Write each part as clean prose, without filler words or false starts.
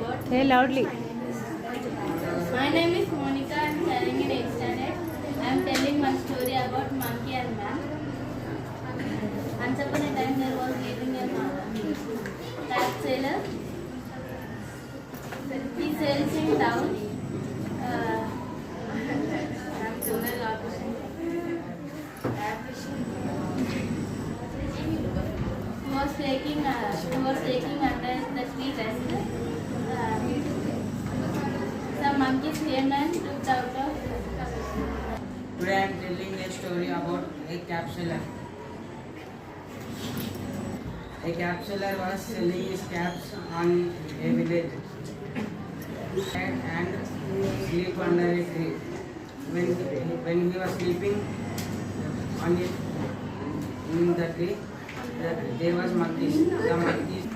about. Say loudly. My name is Monica. I am studying in 8th standard. I am telling one story about monkey and man. Once upon a time there was living a cat sailor. He sails in town. He was taking under the tree rest. Some monkeys came and took out of. Today I am telling a story about a capsuler. A capsuler was selling his caps on a village and sleep under a tree. When he was sleeping on it in the tree, there was monkeys. The monkeys.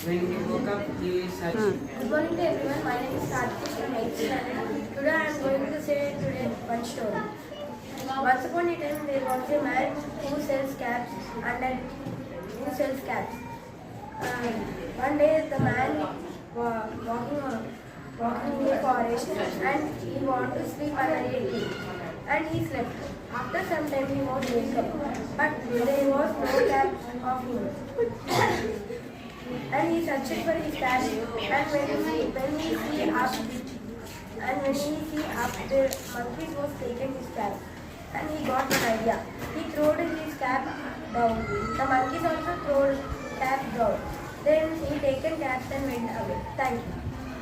When he woke up, he searched. Good morning to everyone. My name is Karthik from 8th standard. Today I am going to say one story. Once upon a time there was a man who sells caps one day the man was walking in the forest and he wanted to sleep under a tree and he slept. After some time he was wake up, but there was no cap of him. And he searched for his cap, and when he see up, the monkey was taken his cap, and he got an idea. He threw his cap down. The monkeys also threw cap down. Then he taken caps and went away. Thank you.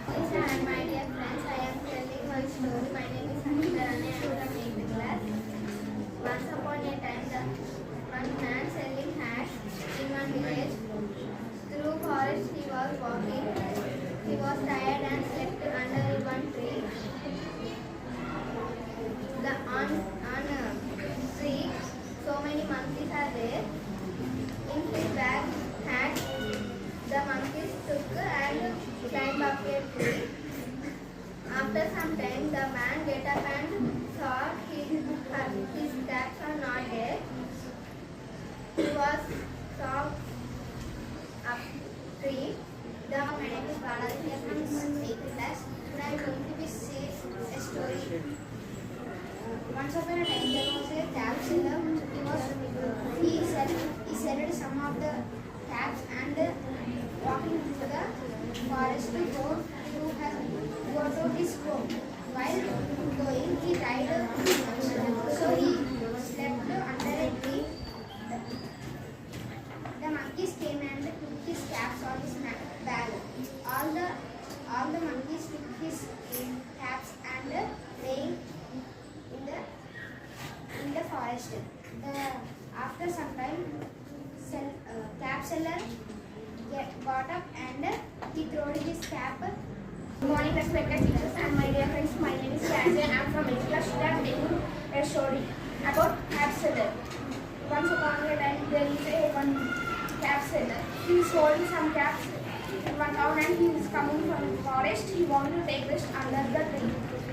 My dear friends, I am telling one story. My name is Anita and I am from 8th class. Once upon a time, one man selling hats in one village. Through forest he was walking. He was tired and slept under one tree. On tree, so many monkeys are there. In his bag hat, the monkeys took and climbed up a tree. After some time, the man get up and saw his caps are not there. He was saw up tree. My name is Balaji. I am from 8th class. Today I am going to be say a story. Once upon a time there was a cap seller. He sold some of the caps and walking into the forest to go to his home. While going, he died. So he slept under a tree. The monkeys came and took his caps or his bag. All the monkeys took his caps and laying in the forest. After some time, cap seller got up and he threw his cap. Good morning, respected teachers and my dear friends. My name is Kanzi and I am from 8th class. Today I am telling a story about cap seller. Once upon a time, there is one cap seller. He is holding some caps in one town and he is coming from the forest. He wanted to take rest under the tree.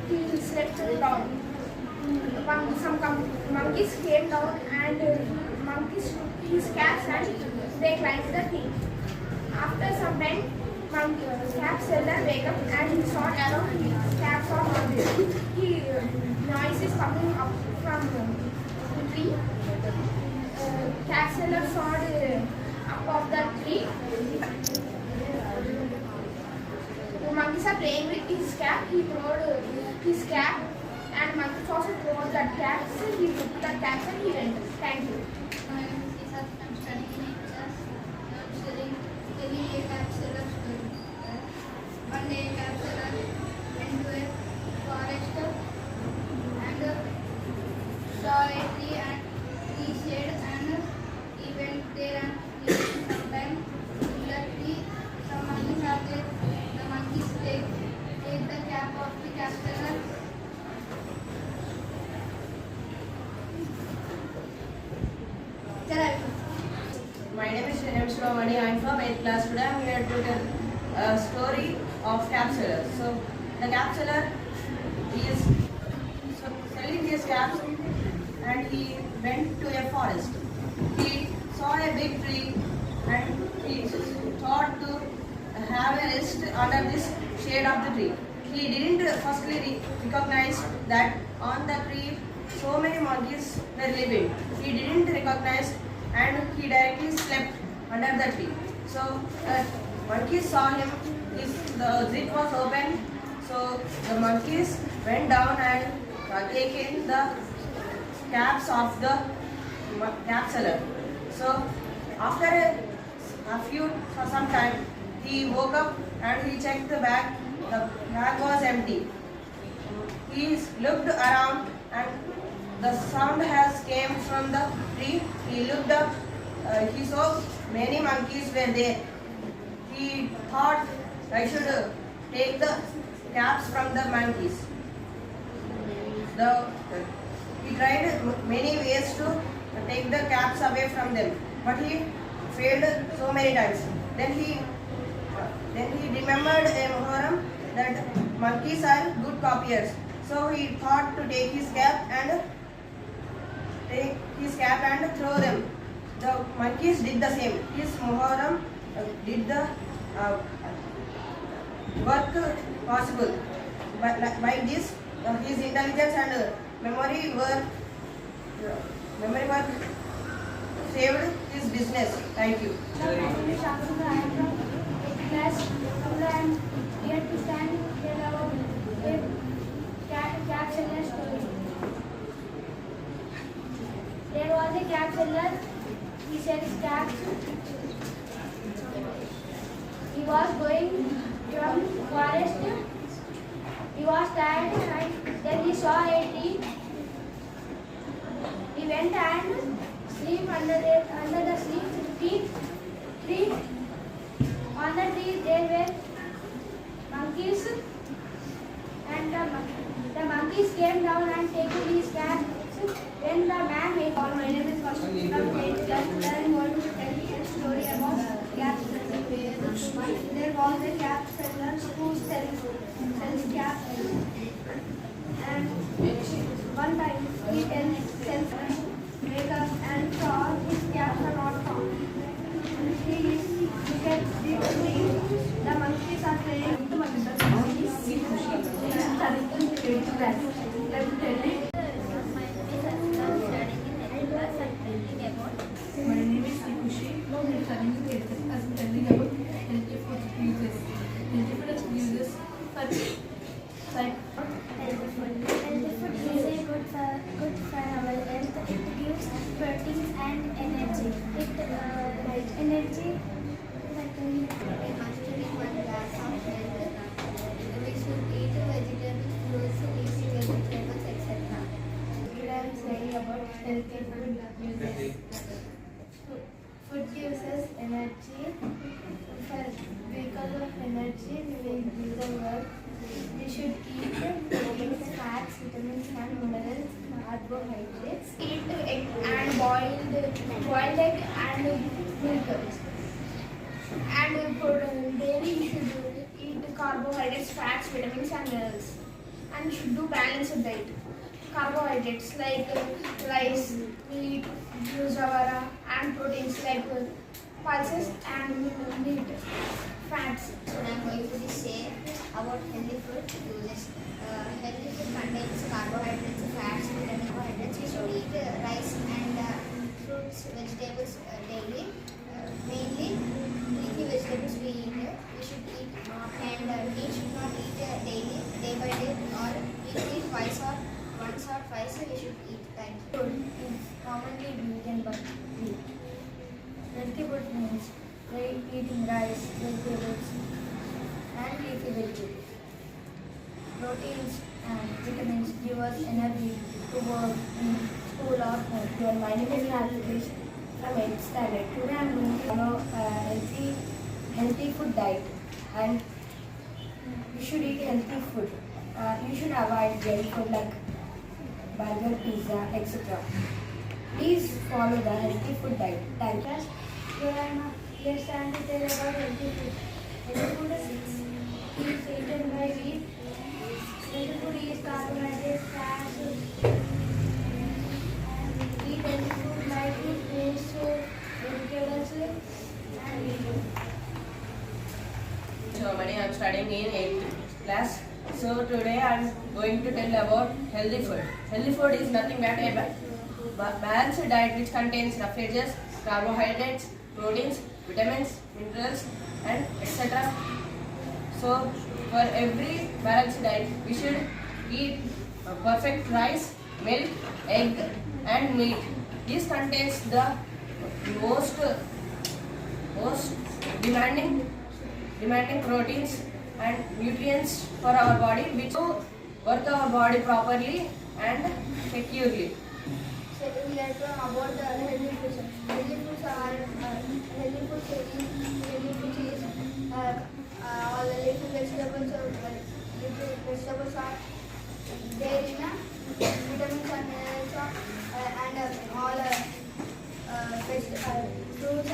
He slept down. Some monkeys came down and monkeys took his caps and they climbed the tree. After some time, cap seller wake up and he saw around his caps are not there. Noise is coming up from the tree. Cap seller saw up of the tree. The monkeys are playing with his cap. He threw his cap and monkeys also threw that cap. So he took that cap and he went. Thank you. My name is Isaac. I am studying in 8th class. I am telling a cap seller story. One day a cap seller went to a forest and saw a tree and he shade and he went there and he spent some time in the tree. Some monkeys are there. The monkeys take the cap of the cap seller. My name is Shravani. I am from 8th class. Today I am here to tell a story of cap seller. So the cap seller is selling his caps and he went to a forest. He saw a big tree and he thought to have a rest under this shade of the tree. He didn't firstly recognize that on the tree so many monkeys were living. He didn't recognize and he directly slept under the tree. So monkeys saw him. The zip was open. So the monkeys went down and taken the caps of the cap seller. So after for some time, he woke up and he checked the bag. The bag was empty. He looked around and the sound has came from the tree. He looked up. He saw many monkeys were there. He thought I should take the caps from the monkeys. He tried many ways to take the caps away from them, but he failed so many times. Then he remembered a Muharram that monkeys are good copiers. So he thought to take his cap and throw them. The monkeys did the same. His Muharram did the work possible. By this, his intelligence and memory were saved his business. Thank you. My name is Shakunda. I am from 8th class. I am here to stand here about a cap seller story. There was a cap seller. He sells caps. He was going from forest. He was tired and then he saw a tree. He went and sleep under the tree. On the tree there were monkeys, and the monkeys came down and taken his caps. When the man made call, my name is Vasu from 8th class. I am going to tell you a story about caps. There was a cap seller who sells caps, and one time he sells makeup and saw his caps are not found. He gets the monkeys are playing. My name is Nikushi. I'm studying in 8th class. I'm telling about healthy food uses. Healthy food uses like Healthy food is good for our health. It gives proteins and energy. Energy. We must drink 1 glass of milk. We should eat vegetables, fruits, leafy vegetables, etc. Today I am saying about healthy food uses. Food gives us energy. Because of energy, we will do the work. We should eat proteins, fats, vitamins, and minerals, carbohydrates. Eat egg and boiled egg and milk. And for daily, we should eat carbohydrates, fats, vitamins, and minerals. And we should do balanced diet. Carbohydrates like rice, wheat, jawara, and proteins like pulses and meat. Fats. So I'm going to say about healthy food uses. Healthy food contains carbohydrates, fats, carbohydrates. We should eat rice and fruits, vegetables daily. Mainly leafy vegetables we eat. We should eat and we should not eat daily, day by day, or weekly once or twice we should eat. Thank you. Food is commonly eaten by wheat. Healthy food means eating rice, vegetables, and leafy vegetables. Proteins and vitamins give us energy to work in school or home. My name is Nalikesh from 8th standard. Today I am going to follow a healthy food diet, and you should eat healthy food. You should avoid junk food like burger, pizza, etc. Please follow the healthy food diet. Thank you. Here I am here stand to tell about healthy food. Healthy food is eaten by wheat. Healthy food is carbohydrates, fats. Eat healthy food like fish, vegetables, and studying in 8th class. So today I am going to tell about healthy food. Healthy food is nothing but a balanced diet which contains refuges, carbohydrates, proteins, vitamins, minerals, and etc. So for every balanced diet, we should eat perfect rice, milk, egg, and meat. This contains the most demanding proteins and nutrients for our body, which will work our body properly and securely. So we are talking about the healthy foods. Healthy foods